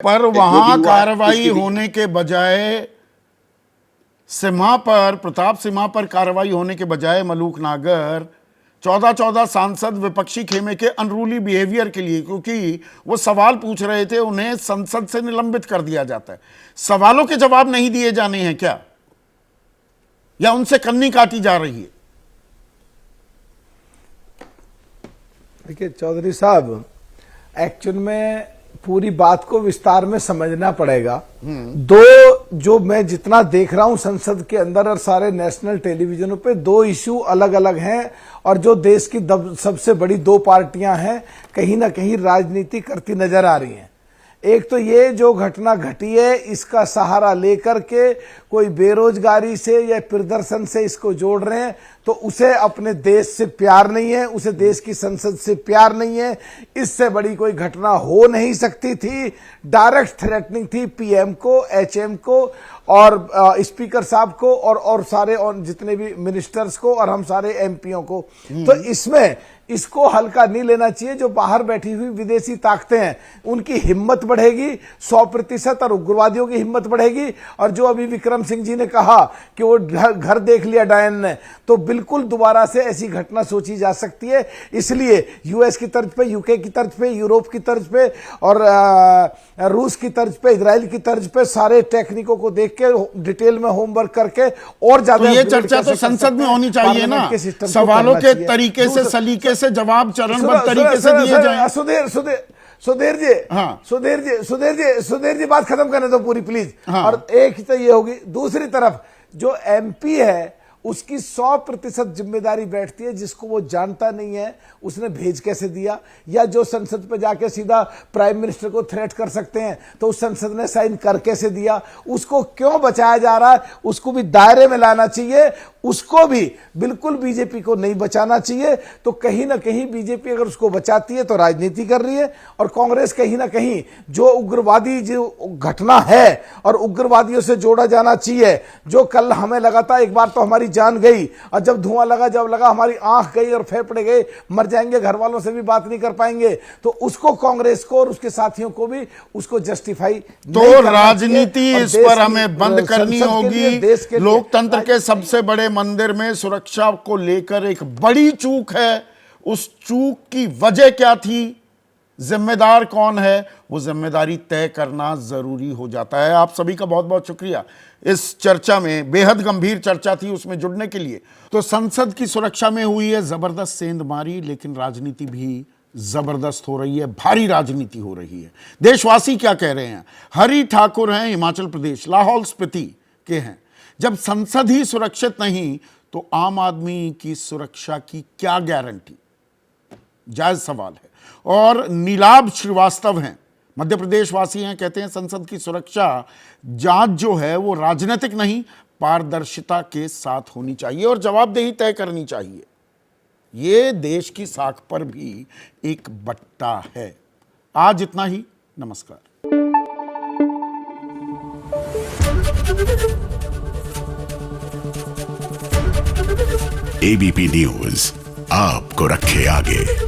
पर वहां कार्रवाई होने के बजाय सिम्हा पर, प्रताप सिम्हा पर कार्रवाई होने के बजाय मलूक नागर 14 सांसद विपक्षी खेमे के अनरूली बिहेवियर के लिए, क्योंकि वो सवाल पूछ रहे थे, उन्हें संसद से निलंबित कर दिया जाता है। सवालों के जवाब नहीं दिए जाने हैं क्या, या उनसे कन्नी काटी जा रही है? देखिए चौधरी साहब, एक्चुअल में पूरी बात को विस्तार में समझना पड़ेगा। जो मैं जितना देख रहा हूं संसद के अंदर और सारे नेशनल टेलीविजनों पे, दो इश्यू अलग अलग हैं और जो देश की सबसे बड़ी दो पार्टियां हैं कहीं ना कहीं राजनीति करती नजर आ रही हैं। एक तो ये जो घटना घटी है इसका सहारा लेकर के कोई बेरोजगारी से या प्रदर्शन से इसको जोड़ रहे हैं, तो उसे अपने देश से प्यार नहीं है, उसे देश की संसद से प्यार नहीं है। इससे बड़ी कोई घटना हो नहीं सकती थी। डायरेक्ट थ्रेटनिंग थी पीएम को, एचएम को और स्पीकर साहब को और सारे और जितने भी मिनिस्टर्स को और हम सारे एमपीओ को। तो इसमें इसको हल्का नहीं लेना चाहिए। जो बाहर बैठी हुई विदेशी ताकतें हैं उनकी हिम्मत बढ़ेगी 100% और उग्रवादियों की हिम्मत बढ़ेगी। और जो अभी विक्रम सिंह जी ने कहा कि वो घर देख लिया डायन ने, तो बिल्कुल दोबारा से ऐसी घटना सोची जा सकती है। इसलिए यूएस की तर्ज पे, यूके की तर्ज पे, यूरोप की तर्ज पे और रूस की तर्ज पे, इजराइल की तर्ज पे सारे टेक्निकों को देख के डिटेल में होमवर्क करके और ज्यादा तो ये चर्चा तो संसद में होनी चाहिए ना, सवालों के तरीके से, सलीके से जवाब चरणबद्ध तरीके से दिए जाएं। सुधीर जी बात खत्म करने दो पूरी प्लीज। हाँ। और एक तो ये होगी, दूसरी तरफ जो एमपी है उसकी 100% जिम्मेदारी बैठती है। जिसको वो जानता नहीं है उसने भेज कैसे दिया, या जो संसद पे जाके सीधा प्राइम मिनिस्टर को थ्रेट कर सकते हैं तो उस संसद ने साइन कर कैसे दिया, उसको क्यों बचाया जा रहा है, उसको भी दायरे में लाना चाहिए। उसको भी बिल्कुल बीजेपी को नहीं बचाना चाहिए। तो कहीं ना कहीं बीजेपी अगर उसको बचाती है तो राजनीति कर रही है, और कांग्रेस कहीं ना कहीं जो उग्रवादी जो घटना है और उग्रवादियों से जोड़ा जाना चाहिए, जो कल हमें लगा था एक बार तो हमारी जान गई और जब धुआं लगा, जब लगा हमारी आंख गई और फेफड़े गए, मर जाएंगे, घर वालों से भी बात नहीं कर पाएंगे, तो उसको कांग्रेस को और उसके साथियों को भी उसको जस्टिफाई तो राजनीति इस पर हमें बंद करनी होगी। लोकतंत्र के सबसे बड़े मंदिर में सुरक्षा को लेकर एक बड़ी चूक है। उस चूक की वजह क्या थी, जिम्मेदार कौन है, वो जिम्मेदारी तय करना जरूरी हो जाता है। आप सभी का बहुत बहुत शुक्रिया। इस चर्चा में बेहद गंभीर चर्चा थी, उसमें जुड़ने के लिए। तो संसद की सुरक्षा में हुई है जबरदस्त सेंधमारी, लेकिन राजनीति भी जबरदस्त हो रही है, भारी राजनीति हो रही है। देशवासी क्या कह रहे हैं? हरि ठाकुर हैं, हिमाचल प्रदेश लाहौल स्पीति के हैं। जब संसद ही सुरक्षित नहीं तो आम आदमी की सुरक्षा की क्या गारंटी? जायज सवाल है। और नीलाभ श्रीवास्तव हैं, मध्य प्रदेश वासी हैं, कहते हैं संसद की सुरक्षा जांच जो है वो राजनीतिक नहीं, पारदर्शिता के साथ होनी चाहिए और जवाबदेही तय करनी चाहिए। ये देश की साख पर भी एक बट्टा है। आज इतना ही, नमस्कार। एबीपी न्यूज आपको रखे आगे।